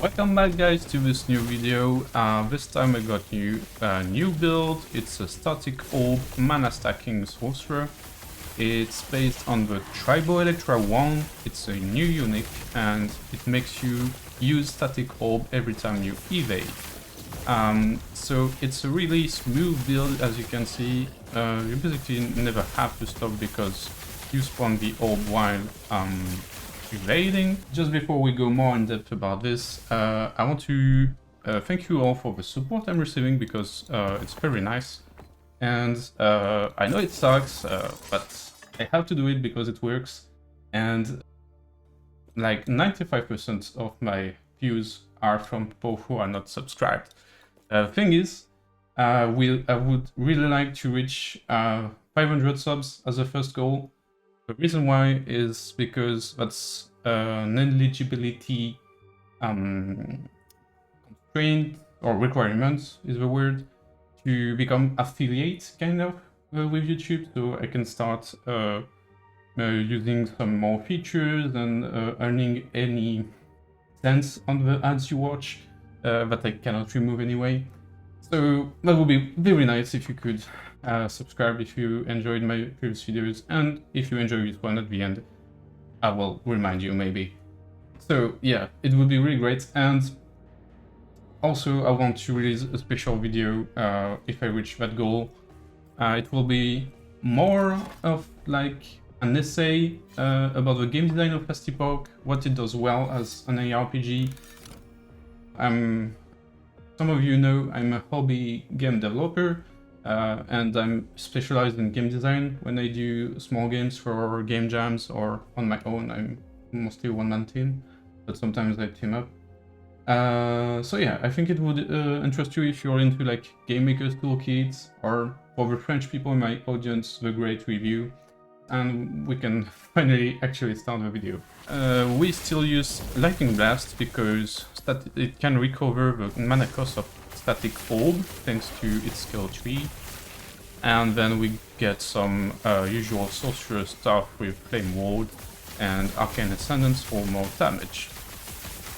Welcome back guys to this new video. This time I got you a new build. It's a static orb Manastacking sorcerer. It's based on the TriboElectra 1. It's a new unique and it makes you use static orb every time you evade. So it's a really smooth build, as you can see. You basically never have to stop because you spawn the orb while evading. Just before we go more in depth about this, I want to thank you all for the support I'm receiving because it's very nice. And I know it sucks, but I have to do it because it works. And like 95% of my views are from people who are not subscribed. Thing is, I would really like to reach 500 subs as a first goal. The reason why is because that's an eligibility constraint or requirement is the word to become affiliate kind of with YouTube, so I can start using some more features and earning any cents on the ads you watch that I cannot remove anyway. So that would be very nice if you could subscribe if you enjoyed my previous videos, and if you enjoy this one at the end, I will remind you maybe. So yeah, it would be really great. And also I want to release a special video if I reach that goal. It will be more of like an essay about the game design of Epoch, what it does well as an ARPG. Some of you know I'm a hobby game developer, and I'm specialized in game design. When I do small games for game jams or on my own, I'm mostly one-man team, but sometimes I team up. So yeah, I think it would interest you if you're into like game maker's toolkits, or for the French people in my audience, the great review. And we can finally actually start the video. We still use Lightning Blast because it can recover the mana cost of static orb thanks to its skill tree. And then we get some usual sorcerer stuff with Flame Ward and Arcane Ascendance for more damage.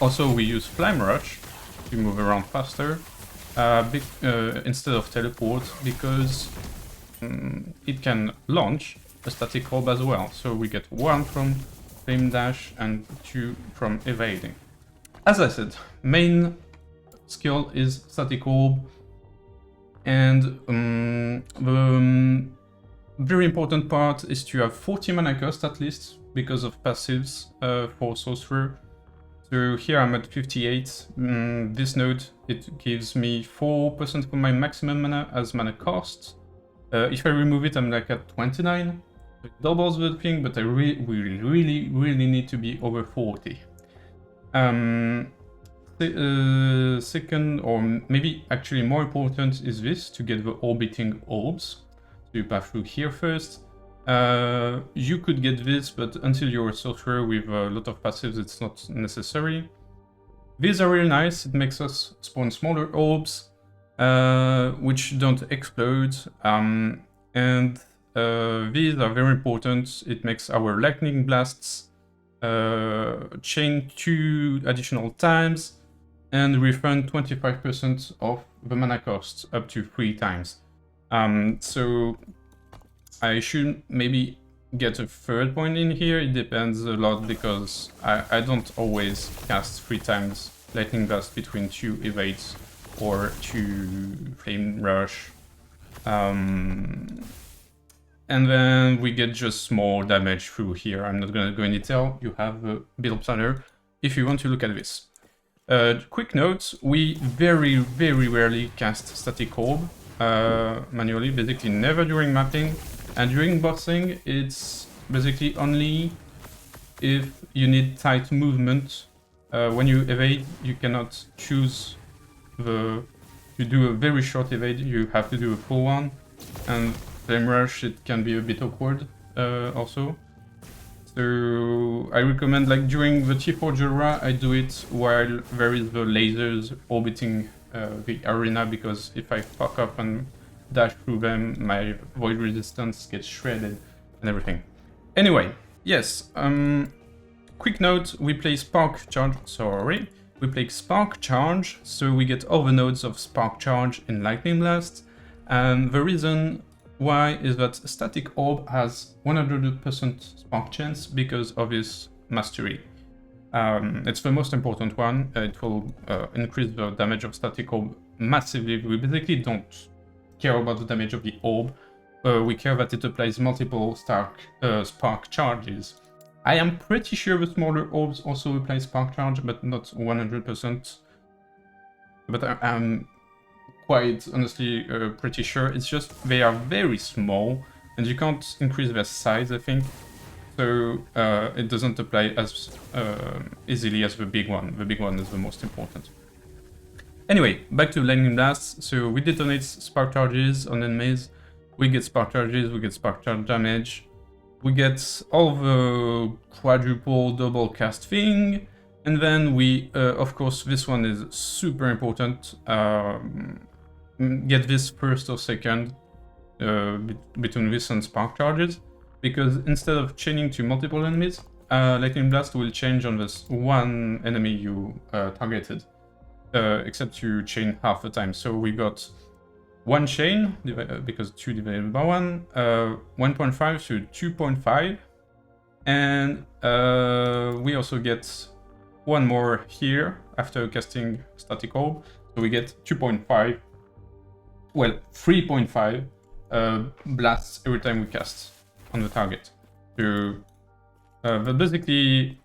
Also we use Flame Rush to move around faster instead of teleport, because it can launch a static orb as well, so we get 1 from Flame Dash and 2 from evading. As I said, main skill is static orb, and the very important part is to have 40 mana cost at least because of passives for sorcerer. So here I'm at 58. This node, it gives me 4% of my maximum mana as mana cost. If I remove it, I'm like at 29. It doubles the thing, but we really need to be over 40. Second, or maybe actually more important, is this, to get the orbiting orbs. So you pass through here first. You could get this, but until you're a sorcerer with a lot of passives, it's not necessary. These are really nice. It makes us spawn smaller orbs, which don't explode. And these are very important. It makes our lightning blasts chain 2 additional times and refund 25% of the mana cost up to 3 times. So I should maybe get a third point in here. It depends a lot because I don't always cast 3 times lightning blast between 2 evades or 2 flame rush. And then we get just small damage through here. I'm not going to go in detail. You have a build planner if you want to look at this. Quick note, we very rarely cast static orb manually, basically never during mapping. And during bossing, it's basically only if you need tight movement. When you evade, you cannot choose to do a very short evade, you have to do a full one. And Flame Rush, it can be a bit awkward also. So I recommend, like during the T4 Julra, I do it while there is the lasers orbiting the arena, because if I fuck up and dash through them, my void resistance gets shredded and everything. Anyway, yes, quick note, we play Spark Charge, sorry. we play Spark Charge, so we get all the nodes of Spark Charge in Lightning Blast. And the reason why is that Static Orb has 100% Spark chance because of his mastery. It's the most important one. It will increase the damage of Static Orb massively. We basically don't care about the damage of the orb. We care that it applies multiple Spark charges. I am pretty sure the smaller orbs also apply Spark Charge, but not 100%. But I'm quite honestly pretty sure. It's just they are very small, and you can't increase their size, I think. So it doesn't apply as easily as the big one. The big one is the most important. Anyway, back to Lightning Blast. So we detonate Spark Charges on enemies. We get Spark Charges, we get Spark Charge damage. We get all the quadruple double cast thing. And then we, of course, this one is super important. Get this first or second between this and Spark Charges. Because instead of chaining to multiple enemies, Lightning Blast will change on this one enemy you targeted. Except you chain half the time. So we got one chain, because 2 divided by 1, 1.5 to 2.5. And we also get one more here after casting Static Orb. So we get 2.5, well, 3.5 blasts every time we cast on the target. So that basically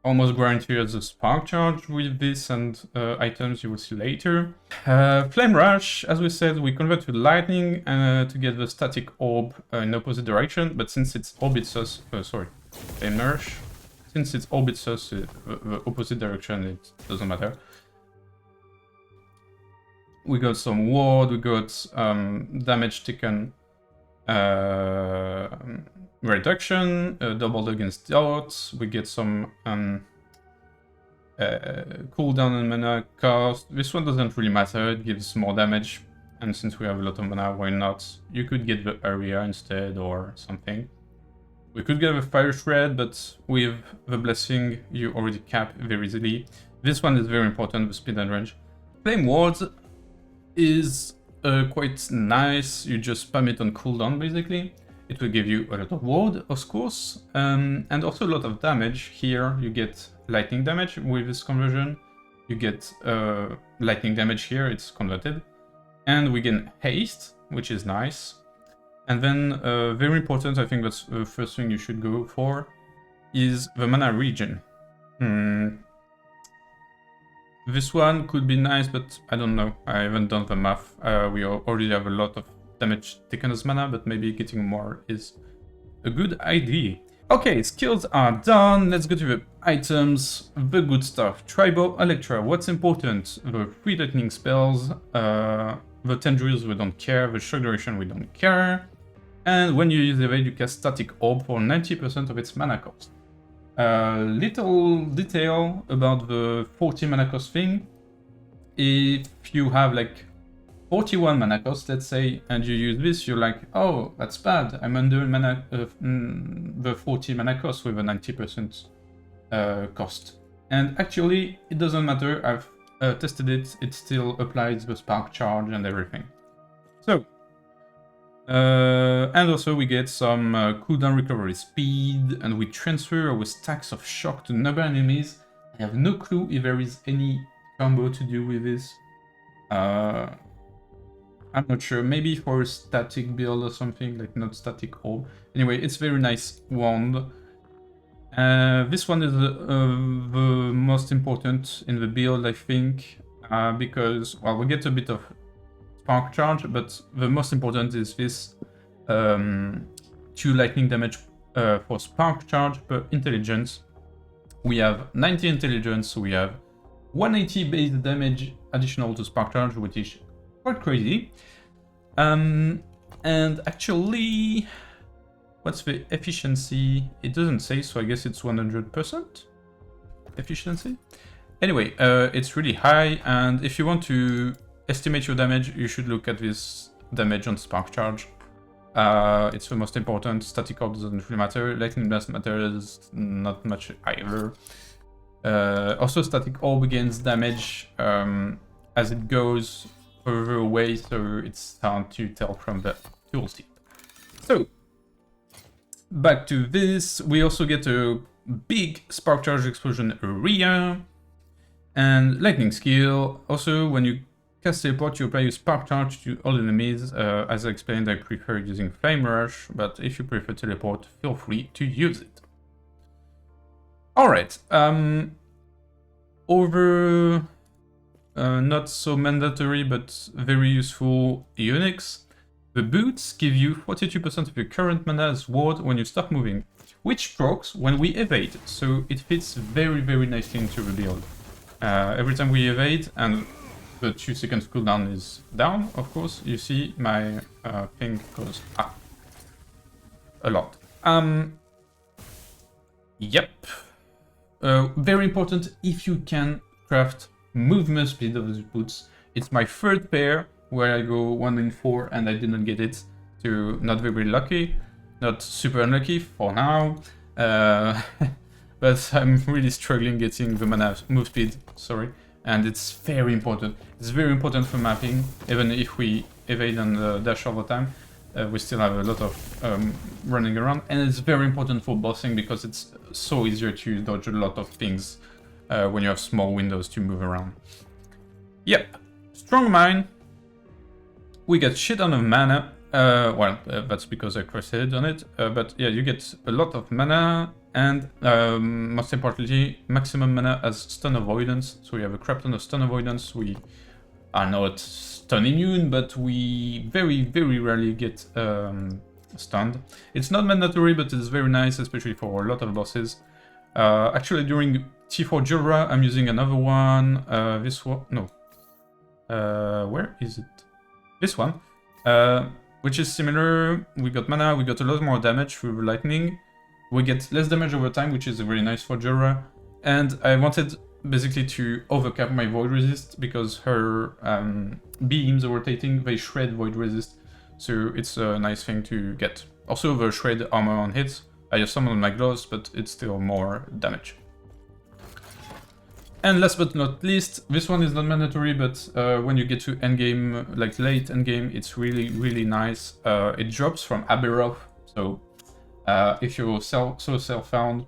almost guarantees a Spark Charge with this and items you will see later. Flame Rush, as we said, we convert to Lightning to get the Static Orb in opposite direction, but since it's orbits us, Flame Rush, since it's orbits us the opposite direction, it doesn't matter. We got some ward, we got damage taken reduction, doubled against dots. We get some cooldown and mana cost. This one doesn't really matter, it gives more damage, and since we have a lot of mana, why not? You could get the area instead or something. We could get the Fire Shred, but with the Blessing you already cap very easily. This one is very important, the speed and range. Flame Wards is quite nice, you just spam it on cooldown basically. It will give you a lot of ward, of course, and also a lot of damage. Here you get lightning damage with this conversion. You get lightning damage here, it's converted. And we gain haste, which is nice. And then, very important, I think that's the first thing you should go for, is the mana regen. This one could be nice, but I don't know. I haven't done the math. We already have a lot of damage taken as mana, but maybe getting more is a good idea. Okay, skills are done. Let's go to the items, the good stuff. TriboElectra, what's important? The 3 lightning spells, the tendrils we don't care, the shock duration we don't care, and when you use evade you cast Static Orb for 90% of its mana cost. Little detail about the 40 mana cost thing. If you have like 41 mana cost, let's say, and you use this, you're like, oh, that's bad, I'm under mana, the 40 mana cost with a 90% cost. And actually, it doesn't matter, I've tested it, it still applies the Spark Charge and everything. So, and also we get some cooldown recovery speed, and we transfer our stacks of shock to nearby enemies. I have no clue if there is any combo to do with this. I'm not sure, maybe for a static build or something, like not Static Orb. Anyway, it's very nice wand. This one is the most important in the build, I think, because, well, we get a bit of Spark Charge, but the most important is this 2 lightning damage for Spark Charge per intelligence. We have 90 intelligence, so we have 180 base damage additional to Spark Charge, which is quite crazy. And actually, what's the efficiency? It doesn't say, so I guess it's 100% efficiency. Anyway, it's really high, and if you want to estimate your damage, you should look at this damage on Spark Charge. It's the most important. Static Orb doesn't really matter. Lightning Blast matters not much either. Also, static orb gains damage as it goes further away, so it's hard to tell from the tooltip. So, back to this, we also get a big spark charge explosion area and lightning skill. Also, when you cast teleport, you apply a spark charge to all enemies. As I explained, I prefer using flame rush, but if you prefer teleport, feel free to use it. Alright, over not so mandatory but very useful units. The boots give you 42% of your current mana as ward when you start moving, which procs when we evade, so it fits very nicely into the build. Every time we evade and the 2 seconds cooldown is down, of course, you see my ping goes up a lot. Yep. Very important if you can craft movement speed of these boots. It's my third pair where I go 1 in 4 and I didn't get it, so not very lucky, not super unlucky for now, but I'm really struggling getting the mana move speed, sorry, and it's very important. It's very important for mapping, even if we evade and dash all the time. We still have a lot of running around, and it's very important for bossing because it's so easier to dodge a lot of things when you have small windows to move around. Yep, strong mind. We get shit ton of mana. That's because I crossheaded on it. But yeah, you get a lot of mana, and most importantly, maximum mana as stun avoidance. So we have a crap ton of stun avoidance. We are not stun immune, but we very rarely get stunned. It's not mandatory, but it's very nice, especially for a lot of bosses. Actually, during T4 Julra, I'm using another one. This one, no. Where is it? This one, which is similar. We got mana, we got a lot more damage through lightning. We get less damage over time, which is very nice for Julra. And I wanted basically to overcap my void resist because her beams are rotating, they shred void resist. So it's a nice thing to get. Also the shred armor on hits. I have some on my gloves, but it's still more damage. And last but not least, this one is not mandatory, but when you get to endgame, like late endgame, it's really nice. It drops from Aberoth, so if you're so self-found,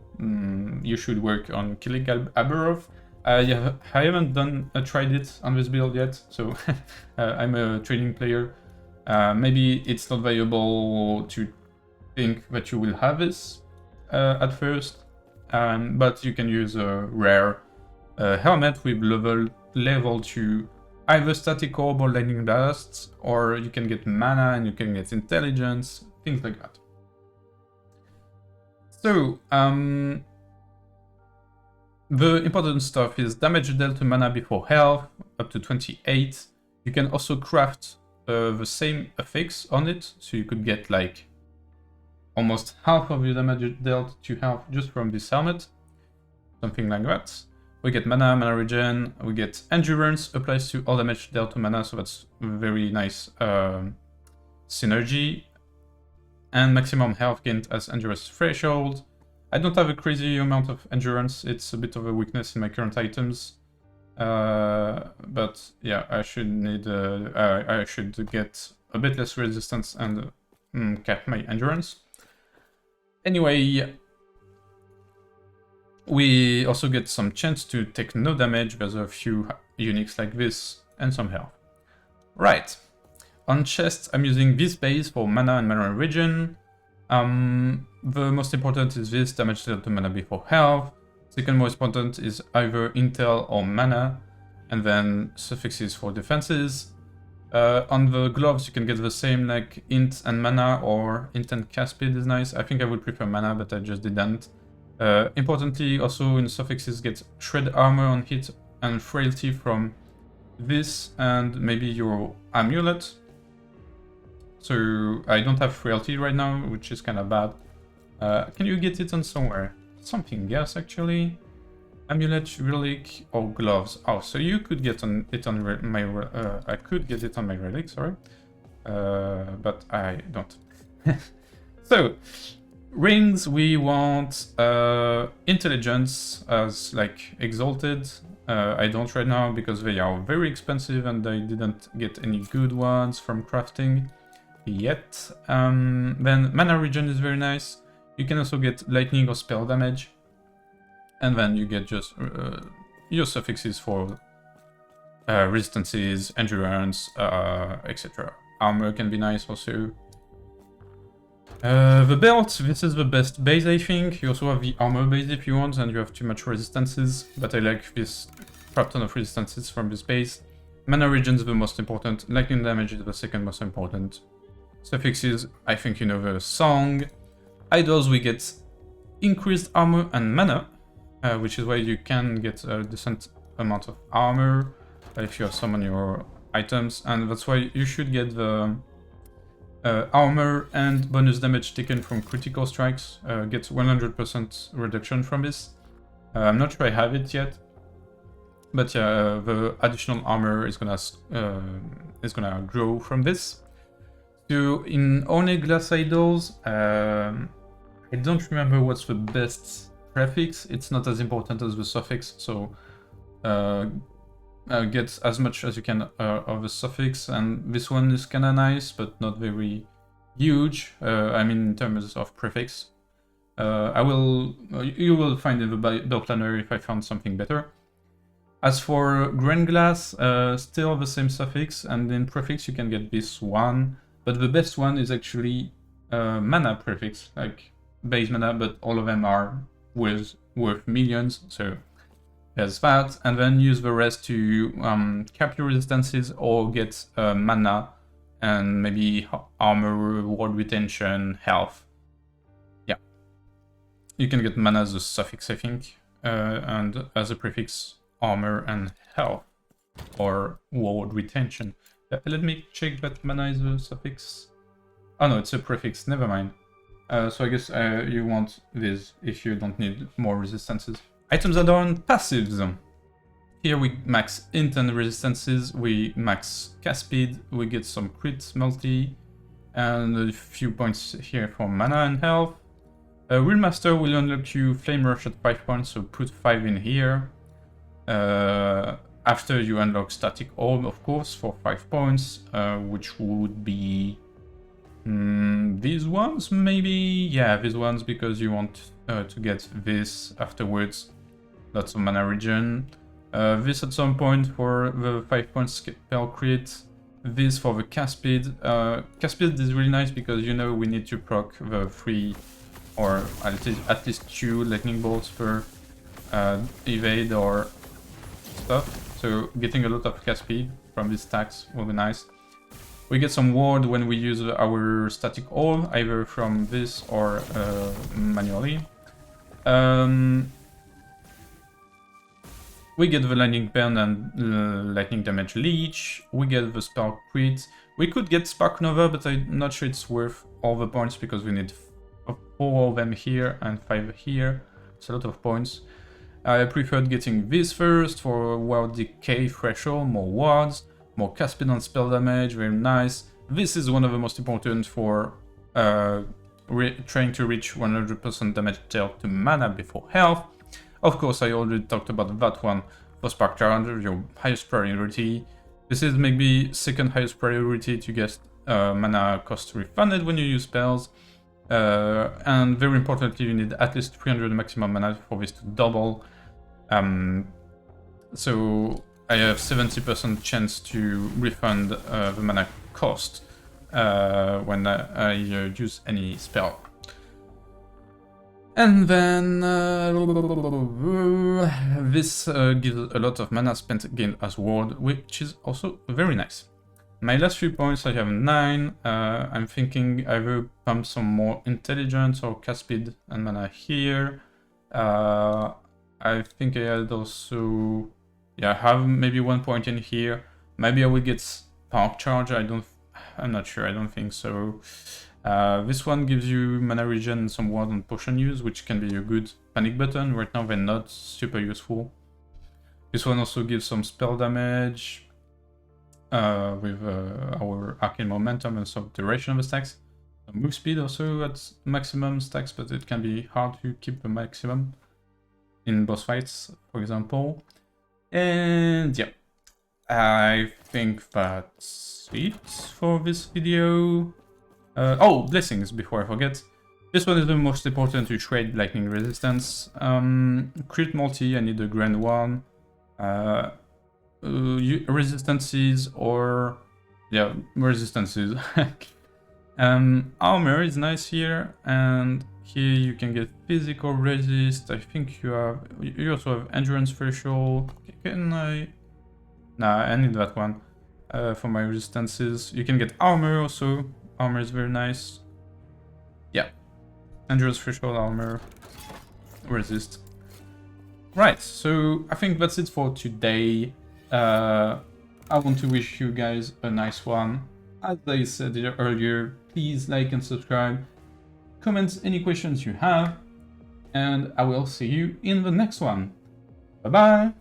you should work on killing Aberoth. I haven't tried it on this build yet, so I'm a trading player. Maybe it's not viable to think that you will have this at first, but you can use a rare helmet with level 2 either static orb or lightning blasts, or you can get mana and you can get intelligence, things like that. So the important stuff is damage dealt to mana before health, up to 28. You can also craft the same affix on it, so you could get like almost half of your damage dealt to health just from this helmet, something like that. We get mana regen, we get endurance, applies to all damage dealt to mana, so that's very nice synergy. And maximum health gained as endurance threshold. I don't have a crazy amount of endurance, it's a bit of a weakness in my current items. But yeah, I should get a bit less resistance and cap my endurance. Anyway, we also get some chance to take no damage. There's a few uniques like this and some health. Right. On chest, I'm using this base for mana and mana regen. The most important is this, damage dealt to mana before health. Second most important is either intel or mana, and then suffixes for defenses. On the gloves, you can get the same, like int and mana, or int and cast speed is nice. I think I would prefer mana, but I just didn't. Importantly, also in suffixes, get shred armor on hit and frailty from this, and maybe your amulet. So I don't have frailty right now, which is kind of bad. Can you get it on somewhere? Something else actually. Amulet, relic, or gloves. Oh, so you could get it on my. I could get it on my relic, sorry, but I don't. So Rings, we want intelligence as like exalted. I don't right now because they are very expensive and I didn't get any good ones from crafting yet. Then mana regen is very nice. You can also get lightning or spell damage. And then you get just your suffixes for resistances, endurance, etc. Armor can be nice also. The belt, this is the best base I think. You also have the armor base if you want, and you have too much resistances, but I like this crap ton of resistances from this base. Mana regen is the most important, lightning damage is the second most important. Suffixes, I think you know the song. Idols, we get increased armor and mana, which is why you can get a decent amount of armor if you have some on your items, and that's why you should get the armor and bonus damage taken from critical strikes. Gets 100% reduction from this. I'm not sure I have it yet, but yeah, the additional armor is gonna grow from this. So in Ornate Glass Idols, I don't remember what's the best prefix. It's not as important as the suffix, so get as much as you can of the suffix, and this one is kinda nice, but not very huge. I mean, in terms of prefix. You will find in the build planner if I found something better. As for Grand Glass, still the same suffix, and in prefix you can get this one, but the best one is actually mana prefix, like base mana, but all of them are worth millions, so there's that, and then use the rest to cap your resistances or get mana and maybe armor, ward retention, health. Yeah. You can get mana as a suffix, I think, and as a prefix, armor and health, or ward retention. Let me check that mana is a suffix. Oh no, it's a prefix, never mind. So I guess you want this if you don't need more resistances. Items that are on passives. Here we max int and resistances, we max cast speed, we get some crit multi, and a few points here for mana and health. Real Master will unlock you Flame Rush at 5 points, so put 5 in here. After you unlock Static Orb, of course, for 5 points, which would be these ones, maybe? Yeah, these ones, because you want to get this afterwards. Lots of mana regen. This at some point for the 5 points spell crit. This for the cast speed. Cast speed is really nice because you know we need to proc the 3 or at least 2 lightning bolts per evade or stuff. So getting a lot of cast speed from these stacks will be nice. We get some ward when we use our static orb, either from this or manually. We get the lightning pen and lightning damage leech. We get the spark crit. We could get spark nova, but I'm not sure it's worth all the points because we need 4 of them here and 5 here. It's a lot of points. I preferred getting this first for ward decay threshold, more wards, more cast speed and spell damage, very nice. This is one of the most important for trying to reach 100% damage dealt to mana before health. Of course, I already talked about that one for Spark Charger, your highest priority. This is maybe second highest priority to get mana cost refunded when you use spells. And very importantly, you need at least 300 maximum mana for this to double. So I have 70% chance to refund the mana cost when I use any spell. And then this gives a lot of mana spent gained as ward, which is also very nice. My last few points, I have 9. I'm thinking either pump some more intelligence or cast speed and mana here. I think I had also, yeah, have maybe 1 point in here. Maybe I will get Spark Charge. I'm not sure. I don't think so. This one gives you mana regen and some ward and potion use, which can be a good panic button. Right now they're not super useful. This one also gives some spell damage with our arcane momentum and some duration of the stacks. Move speed also at maximum stacks, but it can be hard to keep the maximum in boss fights, for example. And yeah, I think that's it for this video. Oh, blessings, before I forget. This one is the most important to trade lightning resistance. Crit multi, I need a grand one. Resistances or... yeah, resistances. Armor is nice here, and here you can get physical resist. I think you also have endurance threshold. Can I? Nah, I need that one for my resistances. You can get armor also. Armor is very nice. Yeah, endurance threshold, armor, resist. Right, so I think that's it for today. I want to wish you guys a nice one. As I said earlier, please like and subscribe, comment any questions you have, and I will see you in the next one. Bye bye!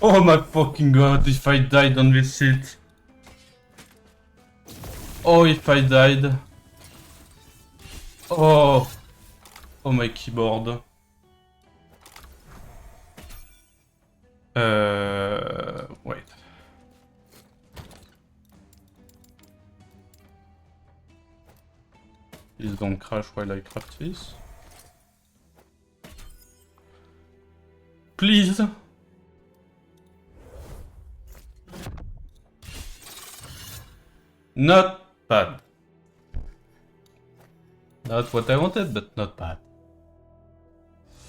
Oh my fucking god, if I died on this shit. Oh, if I died. Oh. Oh, my keyboard. Wait. Please don't crash while I craft this. Please. Not bad. Not what I wanted, but not bad.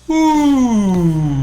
Ooh.